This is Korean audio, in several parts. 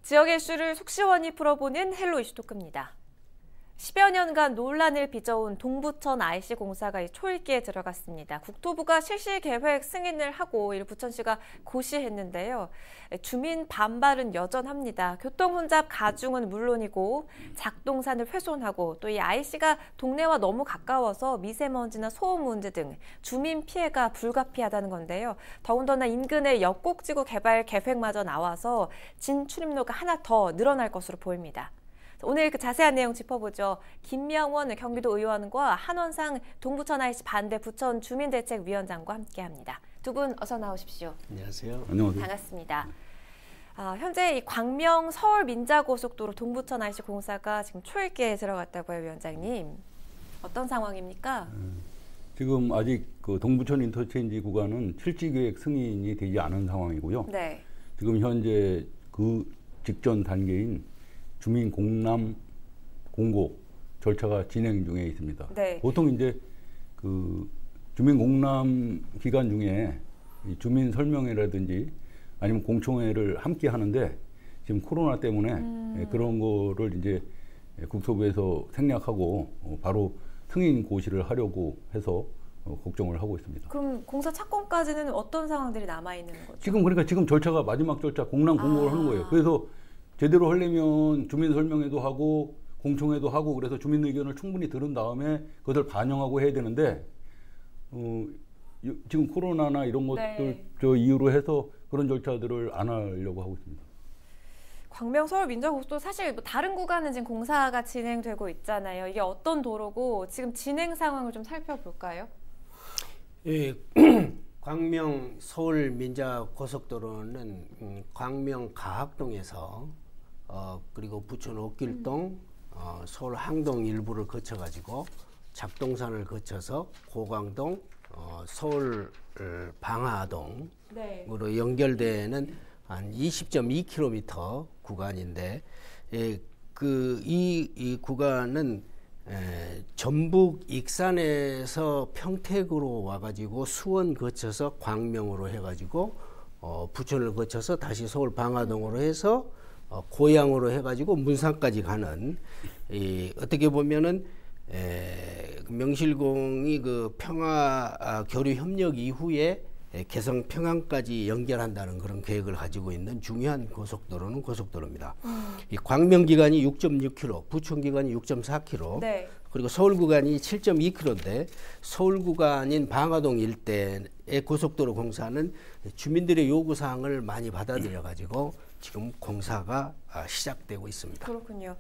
지역의 이슈를 속 시원히 풀어보는 헬로 이슈 토크입니다. 10여 년간 논란을 빚어온 동부천 IC 공사가 초읽기에 들어갔습니다. 국토부가 실시 계획 승인을 하고 부천시가 고시했는데요. 주민 반발은 여전합니다. 교통 혼잡 가중은 물론이고 작동산을 훼손하고 또 이 IC가 동네와 너무 가까워서 미세먼지나 소음 문제 등 주민 피해가 불가피하다는 건데요. 더군다나 인근의 역곡지구 개발 계획마저 나와서 진출입로가 하나 더 늘어날 것으로 보입니다. 오늘 그 자세한 내용 짚어보죠. 김명원 경기도 의원과 한원상 동부천 IC 반대 부천 주민대책위원장과 함께합니다. 두 분 어서 나오십시오. 안녕하세요. 안녕하세요. 반갑습니다. 현재 이 광명 서울민자고속도로 동부천 IC 공사가 지금 초읽기에 들어갔다고요, 위원장님. 어떤 상황입니까? 지금 아직 그 동부천 인터체인지 구간은 실지계획 승인이 되지 않은 상황이고요. 네. 지금 현재 그 직전 단계인 주민 공람 공고 절차가 진행 중에 있습니다. 네. 보통 이제 그 주민 공람 기간 중에 이 주민 설명회라든지 아니면 공청회를 함께 하는데 지금 코로나 때문에 그런 거를 이제 국토부에서 생략하고 바로 승인 고시를 하려고 해서 걱정을 하고 있습니다. 그럼 공사 착공까지는 어떤 상황들이 남아 있는 거죠? 지금 절차가 마지막 절차 공람 공고를 하는 거예요. 그래서 제대로 하려면 주민 설명회도 하고 공청회도 하고 그래서 주민 의견을 충분히 들은 다음에 그것을 반영하고 해야 되는데 지금 코로나나 이런 것들 네. 저 이유로 해서 그런 절차들을 안 하려고 하고 있습니다. 광명 서울민자고속도로 사실 다른 구간은 지금 공사가 진행되고 있잖아요. 이게 어떤 도로고 지금 진행 상황을 좀 살펴볼까요? 예, 광명 서울민자고속도로는 광명 가학동에서 그리고 부천 옥길동, 서울 항동 일부를 거쳐가지고 작동산을 거쳐서 고강동, 서울 방화동으로 네. 연결되는 한 20.2km 구간인데, 이 구간은 전북 익산에서 평택으로 와가지고 수원 거쳐서 광명으로 해가지고 부천을 거쳐서 다시 서울 방화동으로 해서 고양으로 해가지고 문산까지 가는 어떻게 보면은 명실공히 그 평화 교류 협력 이후에 개성 평안까지 연결한다는 그런 계획을 가지고 있는 중요한 고속도로는 고속도로입니다. 이 광명 기간이 6.6km, 부천 기간이 6.4km, 네. 그리고 서울 구간이 7.2km인데 서울 구간인 방화동 일대의 고속도로 공사는 주민들의 요구 사항을 많이 받아들여 가지고 지금 공사가 시작되고 있습니다. 그렇군요.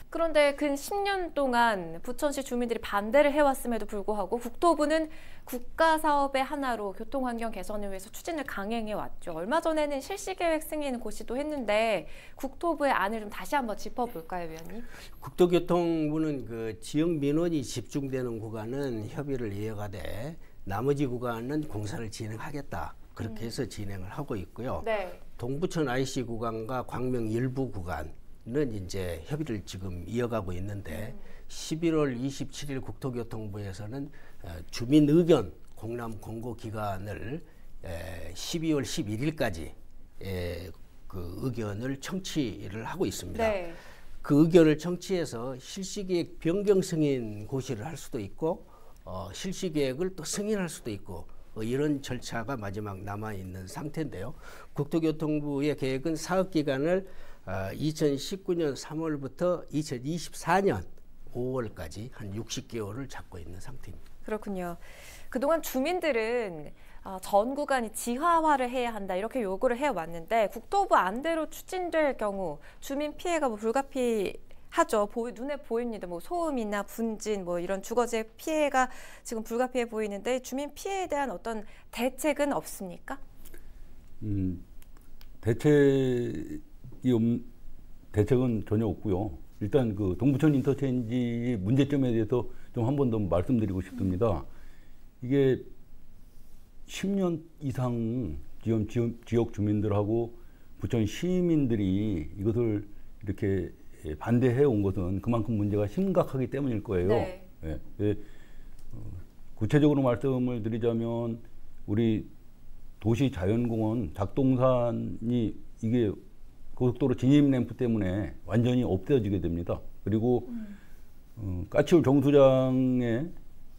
그런데 근 10년 동안 부천시 주민들이 반대를 해왔음에도 불구하고 국토부는 국가사업의 하나로 교통환경 개선을 위해서 추진을 강행해왔죠. 얼마 전에는 실시계획 승인 고시도 했는데 국토부의 안을 좀 다시 한번 짚어볼까요, 위원님? 국토교통부는 그 지역 민원이 집중되는 구간은 협의를 이어가되 나머지 구간은 공사를 진행하겠다. 그렇게 해서 진행을 하고 있고요. 네. 동부천 IC 구간과 광명 일부 구간 는 이제 협의를 지금 이어가고 있는데 11월 27일 국토교통부에서는 주민 의견 공람 공고 기간을 12월 11일까지 그 의견을 청취를 하고 있습니다. 네. 그 의견을 청취해서 실시계획 변경 승인 고시를 할 수도 있고 실시계획을 또 승인할 수도 있고 이런 절차가 마지막 남아있는 상태인데요. 국토교통부의 계획은 사업기간을 2019년 3월부터 2024년 5월까지 한 60개월을 잡고 있는 상태입니다. 그렇군요. 그동안 주민들은 전 구간이 지하화를 해야 한다 이렇게 요구를 해왔는데 국토부 안대로 추진될 경우 주민 피해가 불가피하죠. 눈에 보입니다. 소음이나 분진 이런 주거지의 피해가 지금 불가피해 보이는데 주민 피해에 대한 어떤 대책은 없습니까? 대책은 전혀 없고요. 일단 그 동부천 인터체인지 문제점에 대해서 좀 한 번 더 말씀드리고 싶습니다. 이게 10년 이상 지역 주민들하고 부천 시민들이 이것을 이렇게 반대해 온 것은 그만큼 문제가 심각하기 때문일 거예요. 네. 네. 구체적으로 말씀을 드리자면 우리 도시자연공원 작동산이 이게 고속도로 진입 램프 때문에 완전히 없어지게 됩니다. 그리고 까치울 정수장의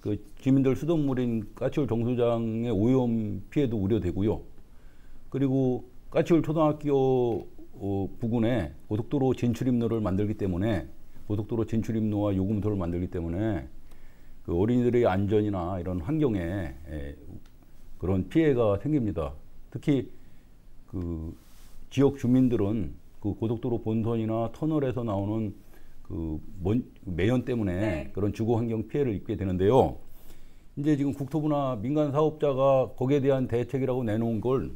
그 주민들 수돗물인 까치울 정수장의 오염 피해도 우려되고요. 그리고 까치울 초등학교 부근에 고속도로 진출입로를 만들기 때문에 고속도로 진출입로와 요금소를 만들기 때문에 그 어린이들의 안전이나 이런 환경에 그런 피해가 생깁니다. 특히 그 지역 주민들은 그 고속도로 본선이나 터널에서 나오는 그 매연 때문에 네. 그런 주거 환경 피해를 입게 되는데요. 이제 지금 국토부나 민간 사업자가 거기에 대한 대책이라고 내놓은 걸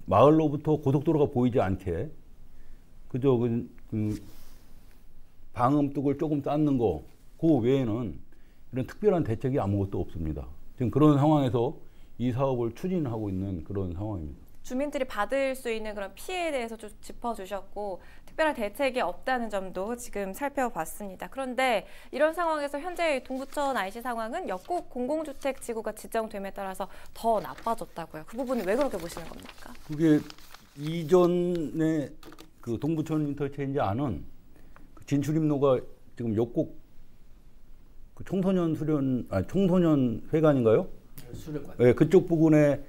마을로부터 고속도로가 보이지 않게 그저 그 방음뚝을 조금 쌓는 거, 그 외에는 이런 특별한 대책이 아무것도 없습니다. 지금 그런 상황에서 이 사업을 추진하고 있는 그런 상황입니다. 주민들이 받을 수 있는 그런 피해에 대해서 좀 짚어주셨고 특별한 대책이 없다는 점도 지금 살펴봤습니다. 그런데 이런 상황에서 현재 동부천 IC 상황은 역곡 공공주택 지구가 지정됨에 따라서 더 나빠졌다고요. 그 부분은 왜 그렇게 보시는 겁니까? 그게 이전에 그 동부천 인터체인지 안은 그 진출입로가 지금 역곡 그 청소년 회관인가요? 수련관. 네, 그쪽 부분에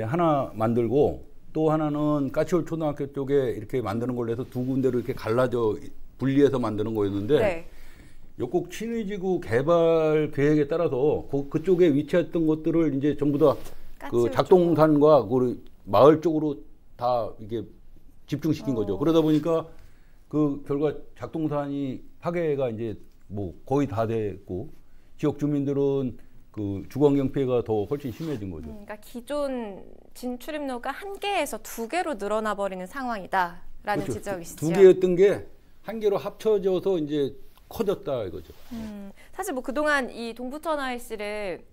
하나 만들고 또 하나는 까치울 초등학교 쪽에 이렇게 만드는 걸로 해서 두 군데로 이렇게 갈라져 분리해서 만드는 거였는데 네. 역곡 친위지구 개발 계획에 따라서 그쪽에 위치했던 것들을 이제 전부 다 그 작동산과 그 마을 쪽으로 다 이게 집중시킨 거죠. 그러다 보니까 그 결과 작동산이 파괴가 이제 뭐 거의 다 됐고 지역 주민들은 그 주거환경 피해가 더 훨씬 심해진 거죠. 그러니까 기존 진출입로가 1개에서 2개로 늘어나 버리는 상황이다라는 그렇죠. 지적이시죠. 2개였던 게 1개로 합쳐져서 이제 커졌다 이거죠. 사실 뭐 그동안 이 동부천 IC를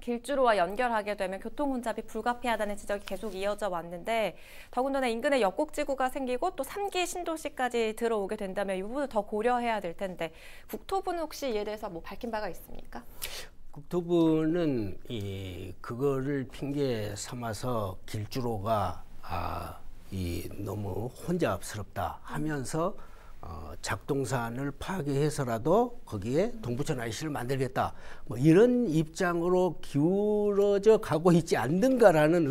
길주로와 연결하게 되면 교통 혼잡이 불가피하다는 지적이 계속 이어져 왔는데 더군다나 인근에 역곡지구가 생기고 또 3기 신도시까지 들어오게 된다면 이 부분을 더 고려해야 될 텐데 국토부는 혹시 이에 대해서 뭐 밝힌 바가 있습니까? 국토부는 그거를 핑계 삼아서 길주로가 너무 혼잡스럽다 하면서 작동산을 파괴해서라도 거기에 동부천 IC를 만들겠다. 뭐 이런 입장으로 기울어져 가고 있지 않는가라는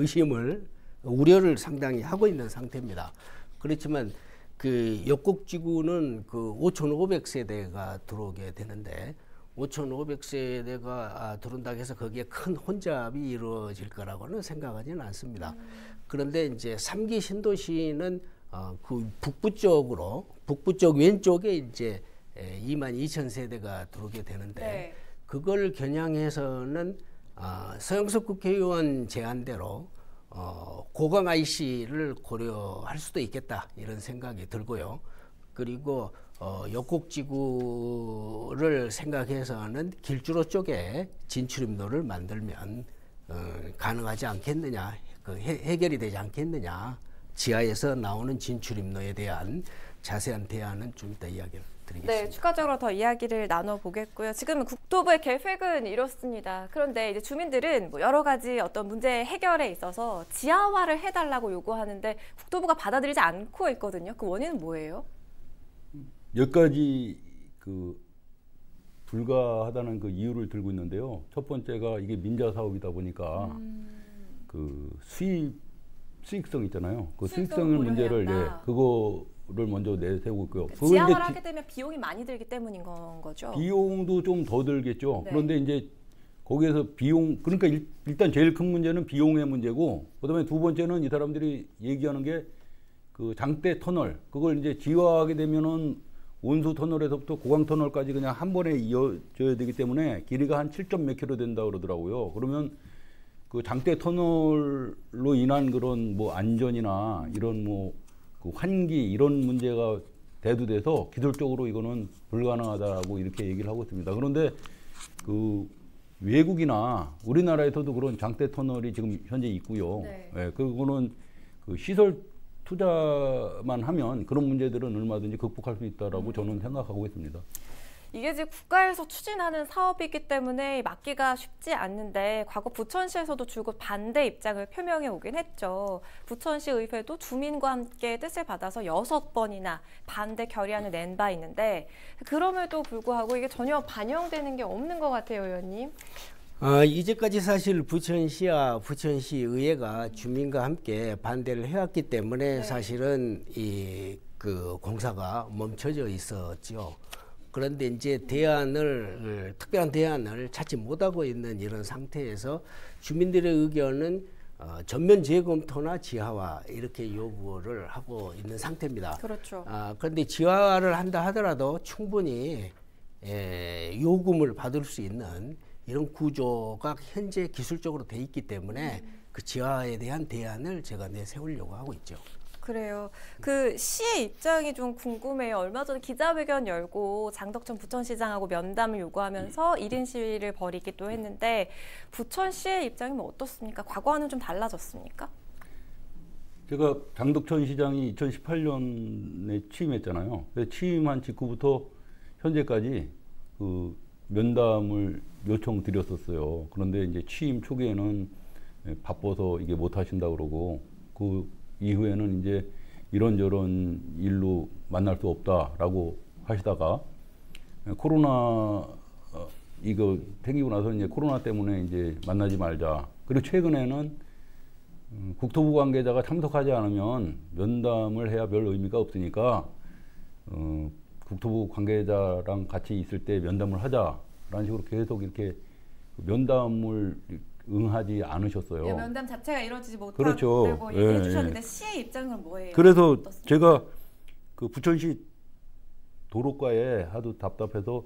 우려를 상당히 하고 있는 상태입니다. 그렇지만 그 역곡지구는 그 5,500세대가 들어오게 되는데 5,500세대가 들어온다고 해서 거기에 큰 혼잡이 이루어질 거라고는 생각하지는 않습니다. 그런데 이제 3기 신도시는 그 북부 쪽 왼쪽에 이제 22,000세대가 들어오게 되는데 네. 그걸 겨냥해서는 서영석 국회의원 제안대로 고강 IC를 고려할 수도 있겠다 이런 생각이 들고요. 그리고 역곡지구를 생각해서는 길주로 쪽에 진출입로를 만들면 가능하지 않겠느냐, 해결이 되지 않겠느냐. 지하에서 나오는 진출입로에 대한 자세한 대안은 좀 이따 이야기를 드리겠습니다. 네, 추가적으로 더 이야기를 나눠보겠고요. 지금 국토부의 계획은 이렇습니다. 그런데 이제 주민들은 뭐 여러 가지 어떤 문제 해결에 있어서 지하화를 해달라고 요구하는데 국토부가 받아들이지 않고 있거든요. 그 원인은 뭐예요? 여기까지 그 불가하다는 그 이유를 들고 있는데요. 첫 번째가 이게 민자 사업이다 보니까 그 수익성 있잖아요. 그 수익성의 문제를 그거를 먼저 내세우고 있고요. 지하화를 하게 되면 비용이 많이 들기 때문인 거죠. 비용도 좀 더 들겠죠. 네. 그런데 이제 거기에서 그러니까 일단 제일 큰 문제는 비용의 문제고, 그다음에 두 번째는 이 사람들이 얘기하는 게 그 장대 터널, 그걸 이제 지하화하게 되면은 온수 터널에서부터 고강 터널까지 그냥 한 번에 이어져야 되기 때문에 길이가 한 7점 몇 킬로 된다 그러더라고요. 그러면 그 장대 터널로 인한 그런 뭐 안전이나 이런 뭐 그 환기 이런 문제가 대두돼서 기술적으로 이거는 불가능하다고 이렇게 얘기를 하고 있습니다. 그런데 그 외국이나 우리나라에서도 그런 장대 터널이 지금 현재 있고요. 네. 예, 그거는 그 시설 투자만 하면 그런 문제들은 얼마든지 극복할 수 있다라고 저는 생각하고 있습니다. 이게 지금 국가에서 추진하는 사업이기 때문에 막기가 쉽지 않는데 과거 부천시에서도 줄곧 반대 입장을 표명해 오긴 했죠. 부천시 의회도 주민과 함께 뜻을 받아서 6번이나 반대 결의안을 낸 바 있는데 그럼에도 불구하고 이게 전혀 반영되는 게 없는 것 같아요, 의원님. 이제까지 사실 부천시와 부천시 의회가 주민과 함께 반대를 해왔기 때문에 사실은 그 공사가 멈춰져 있었죠. 그런데 이제 특별한 대안을 찾지 못하고 있는 이런 상태에서 주민들의 의견은 전면 재검토나 지하화 이렇게 요구를 하고 있는 상태입니다. 그렇죠. 그런데 지하화를 한다 하더라도 충분히 요금을 받을 수 있는 이런 구조가 현재 기술적으로 돼 있기 때문에 그 지하화에 대한 대안을 제가 내세우려고 하고 있죠. 그래요. 그 시의 입장이 좀 궁금해요. 얼마 전에 기자회견 열고 장덕천 부천시장하고 면담을 요구하면서 1인 시위를 벌이기도 했는데 부천시의 입장이 어떻습니까? 과거와는 좀 달라졌습니까? 제가 장덕천 시장이 2018년에 취임했잖아요. 취임한 직후부터 현재까지 그 면담을 요청드렸었어요. 그런데 이제 취임 초기에는 바빠서 이게 못 하신다 그러고 그 이후에는 이제 이런저런 일로 만날 수 없다라고 하시다가 코로나 이거 생기고 나서 이제 코로나 때문에 이제 만나지 말자. 그리고 최근에는 국토부 관계자가 참석하지 않으면 면담을 해야 별 의미가 없으니까 국토부 관계자랑 같이 있을 때 면담을 하자라는 식으로 계속 이렇게 면담을 응하지 않으셨어요. 예, 면담 자체가 이루어지지 못하고 그렇죠. 얘기해 주셨는데 시의 입장은 뭐예요? 그래서 어떻습니까? 제가 그 부천시 도로과에 하도 답답해서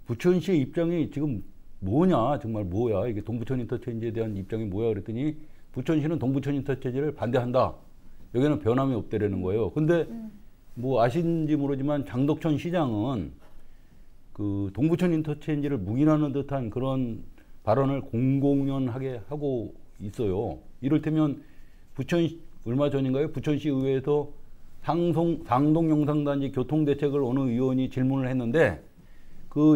부천시의 입장이 지금 뭐냐, 정말 뭐야, 이게 동부천 인터체인지에 대한 입장이 뭐야 그랬더니 부천시는 동부천 인터체인지를 반대한다. 여기는 변함이 없다라는 거예요. 근데 뭐 아신지 모르지만 장덕천 시장은 그 동부천 인터체인지를 묵인하는 듯한 그런 발언을 공공연하게 하고 있어요. 이를테면 얼마 전인가요? 부천시 의회에서 상동영상단지 교통대책을 어느 의원이 질문을 했는데 그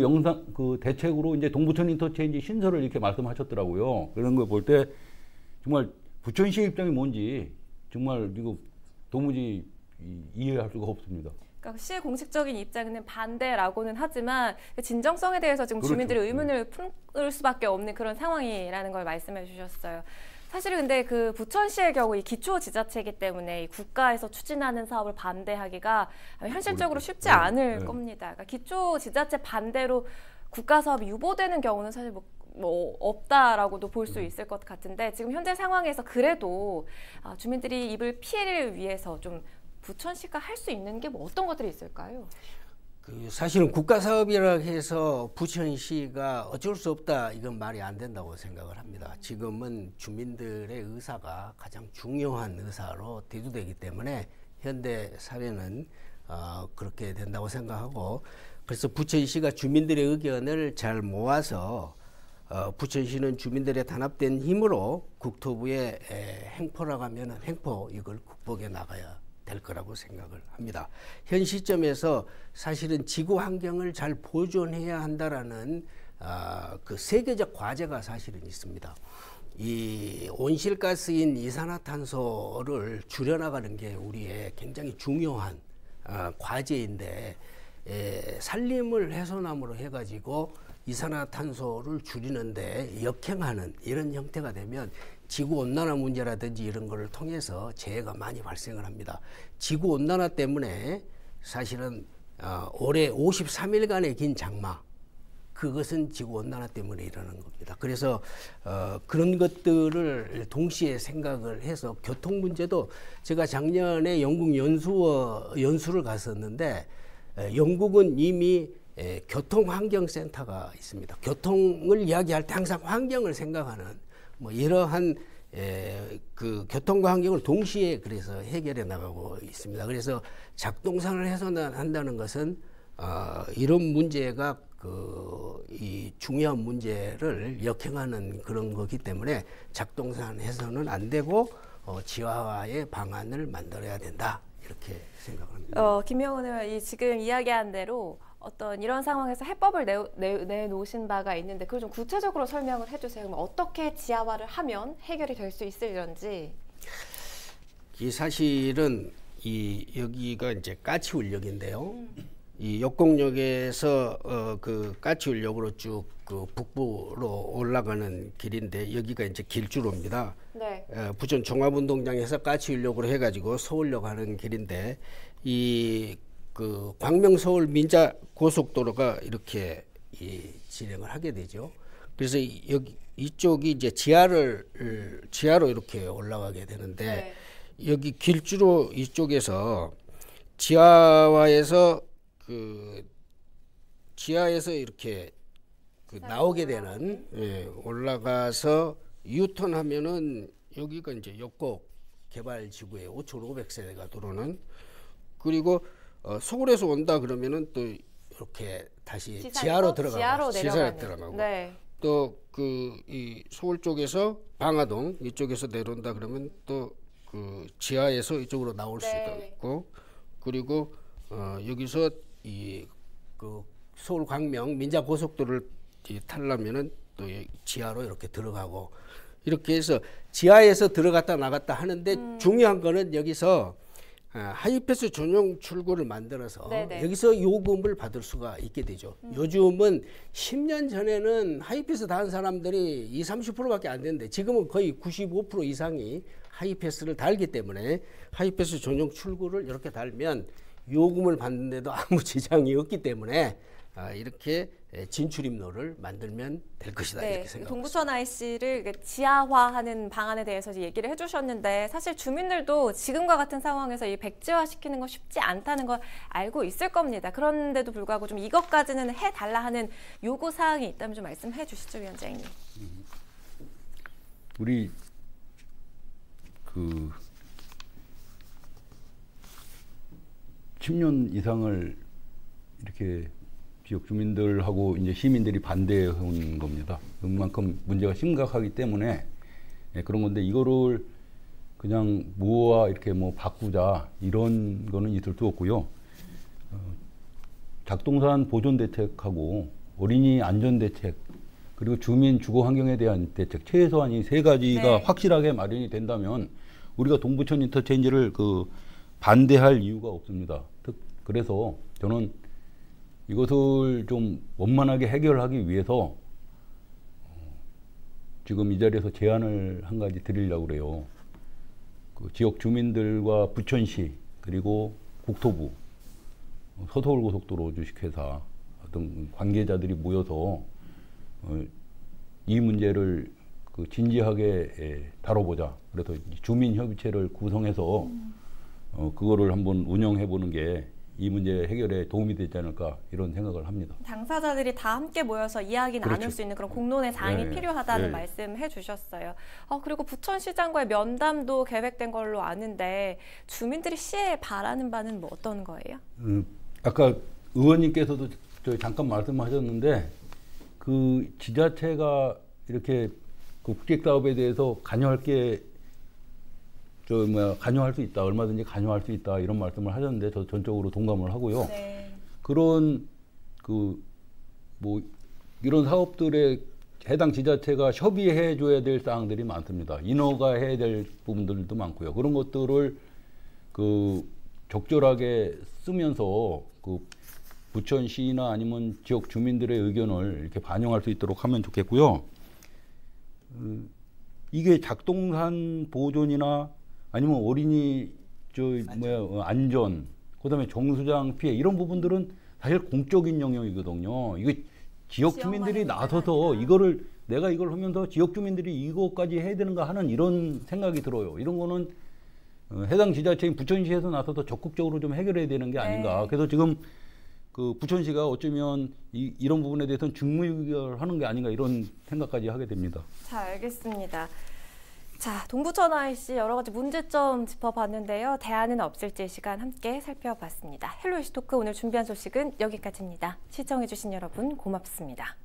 대책으로 이제 동부천 인터체인지 신설을 이렇게 말씀하셨더라고요. 그런 거 볼 때 정말 부천시의 입장이 뭔지 정말 이거 도무지 이해할 수가 없습니다. 그러니까 시의 공식적인 입장은 반대라고는 하지만 진정성에 대해서 지금 그렇죠. 주민들의 의문을 풀 수밖에 없는 그런 상황이라는 걸 말씀해 주셨어요. 사실 근데 그 부천시의 경우 이 기초지자체이기 때문에 이 국가에서 추진하는 사업을 반대하기가 현실적으로 쉽지 않을 겁니다. 그러니까 기초지자체 반대로 국가 사업이 유보되는 경우는 사실 뭐 없다라고도 볼 수 있을 것 같은데 지금 현재 상황에서 그래도 주민들이 입을 피해를 위해서 좀 부천시가 할 수 있는 게 뭐 어떤 것들이 있을까요? 사실은 국가 사업이라 해서 부천시가 어쩔 수 없다 이건 말이 안 된다고 생각을 합니다. 지금은 주민들의 의사가 가장 중요한 의사로 대두되기 때문에 현대 사회는 그렇게 된다고 생각하고 그래서 부천시가 주민들의 의견을 잘 모아서 부천시는 주민들의 단합된 힘으로 국토부의 행포라고 하면 행포 이걸 극복해 나가야 될 거라고 생각을 합니다. 현 시점에서 사실은 지구 환경을 잘 보존해야 한다라는 그 세계적 과제가 사실은 있습니다. 이 온실가스인 이산화탄소를 줄여나가는 게 우리의 굉장히 중요한 과제인데 산림을 훼손함으로 해가지고 이산화탄소를 줄이는데 역행하는 이런 형태가 되면 지구온난화 문제라든지 이런 거를 통해서 재해가 많이 발생을 합니다. 지구온난화 때문에 사실은 올해 53일간의 긴 장마 그것은 지구온난화 때문에 일어나는 겁니다. 그래서 그런 것들을 동시에 생각을 해서 교통 문제도 제가 작년에 영국 연수를 갔었는데 영국은 이미 교통환경센터가 있습니다. 교통을 이야기할 때 항상 환경을 생각하는 뭐 이러한 그 교통과 환경을 동시에 그래서 해결해 나가고 있습니다. 그래서 작동상을 훼손한다는 것은 이런 문제가 이 중요한 문제를 역행하는 그런 거기 때문에 작동상 훼손은 안 되고 지하화의 방안을 만들어야 된다 이렇게 생각합니다. 김명훈 의원 지금 이야기한 대로 어떤 이런 상황에서 해법을 내놓으신 바가 있는데 그걸 좀 구체적으로 설명을 해주세요. 그럼 어떻게 지하화를 하면 해결이 될 수 있을런지. 이 사실은 여기가 이제 까치울역인데요. 이 역곡역에서 그 까치울역으로 쭉 그 북부로 올라가는 길인데 여기가 이제 길주로입니다. 네. 부천 종합운동장에서 까치울역으로 해가지고 서울역 가는 길인데 이 그 광명 서울 민자 고속도로가 이렇게 진행을 하게 되죠. 그래서 여기 이쪽이 이제 지하로 이렇게 올라가게 되는데. 네. 여기 길주로 이쪽에서 지하화에서 지하에서 이렇게 나오게 되는 올라가서 유턴하면은 여기가 이제 역곡 개발 지구에 5,500세대가 들어오는 그리고 서울에서 온다 그러면은 또 이렇게 다시 지하로 들어가고 네. 또 이 서울 쪽에서 방화동 이쪽에서 내려온다 그러면 또 그 지하에서 이쪽으로 나올 수도 있고 그리고 여기서 그 서울 광명 민자 고속도로를 타려면은 또 지하로 이렇게 들어가고 이렇게 해서 지하에서 들어갔다 나갔다 하는데 중요한 거는 여기서 하이패스 전용 출구를 만들어서 여기서 요금을 받을 수가 있게 되죠. 요즘은 10년 전에는 하이패스 단 사람들이 20-30%밖에 안 되는데 지금은 거의 95% 이상이 하이패스를 달기 때문에 하이패스 전용 출구를 이렇게 달면 요금을 받는데도 아무 지장이 없기 때문에 이렇게 진출입로를 만들면 될 것이다. 네, 이렇게 생각합니다. 동부천 IC를 지하화하는 방안에 대해서 얘기를 해주셨는데 사실 주민들도 지금과 같은 상황에서 이 백지화시키는 건 쉽지 않다는 걸 알고 있을 겁니다. 그런데도 불구하고 좀 이것까지는 해달라 하는 요구 사항이 있다면 좀 말씀해 주시죠, 위원장님. 우리 10년 이상을 이렇게 지역 주민들하고 이제 시민들이 반대해 온 겁니다. 그만큼 문제가 심각하기 때문에 그런 건데 이거를 그냥 모아 이렇게 뭐 바꾸자 이런 거는 있을 수 없고요. 작동산 보존 대책하고 어린이 안전 대책 그리고 주민 주거 환경에 대한 대책 최소한 이 세 가지가 확실하게 마련이 된다면 우리가 동부천 인터체인지를 반대할 이유가 없습니다. 그래서 저는 이것을 좀 원만하게 해결하기 위해서 지금 이 자리에서 제안을 한 가지 드리려고 그래요. 지역 주민들과 부천시 그리고 국토부, 서서울고속도로 주식회사 등 관계자들이 모여서 이 문제를 진지하게 다뤄보자. 그래서 주민협의체를 구성해서 그거를 한번 운영해보는 게 이 문제 해결에 도움이 되지 않을까 이런 생각을 합니다. 당사자들이 다 함께 모여서 이야기 나눌 수 있는 그런 공론의 장이 필요하다는 말씀해 주셨어요. 그리고 부천시장과의 면담도 계획된 걸로 아는데 주민들이 시에 바라는 바는 뭐 어떤 거예요? 아까 의원님께서도 잠깐 말씀하셨는데 그 지자체가 이렇게 국책 사업에 대해서 관여할 게 관여할 수 있다. 얼마든지 관여할 수 있다. 이런 말씀을 하셨는데 저 전적으로 동감을 하고요. 네. 그런 이런 사업들에 해당 지자체가 협의해 줘야 될 사항들이 많습니다. 인허가 해야 될 부분들도 많고요. 그런 것들을 적절하게 쓰면서 부천시나 아니면 지역 주민들의 의견을 이렇게 반영할 수 있도록 하면 좋겠고요. 이게 작동산 보존이나 아니면 어린이 안전, 그다음에 정수장 피해 이런 부분들은 사실 공적인 영역이거든요. 이게 지역 주민들이 나서서 내가 이걸 하면서 지역 주민들이 이것까지 해야 되는가 하는 이런 생각이 들어요. 이런 거는 해당 지자체인 부천시에서 나서서 적극적으로 좀 해결해야 되는 게 아닌가. 그래서 지금 부천시가 어쩌면 이런 부분에 대해서는 직무유기하는 게 아닌가 이런 생각까지 하게 됩니다. 잘 알겠습니다. 자, 동부천 IC 여러 가지 문제점 짚어봤는데요. 대안은 없을지 시간 함께 살펴봤습니다. 헬로 이슈토크 오늘 준비한 소식은 여기까지입니다. 시청해주신 여러분 고맙습니다.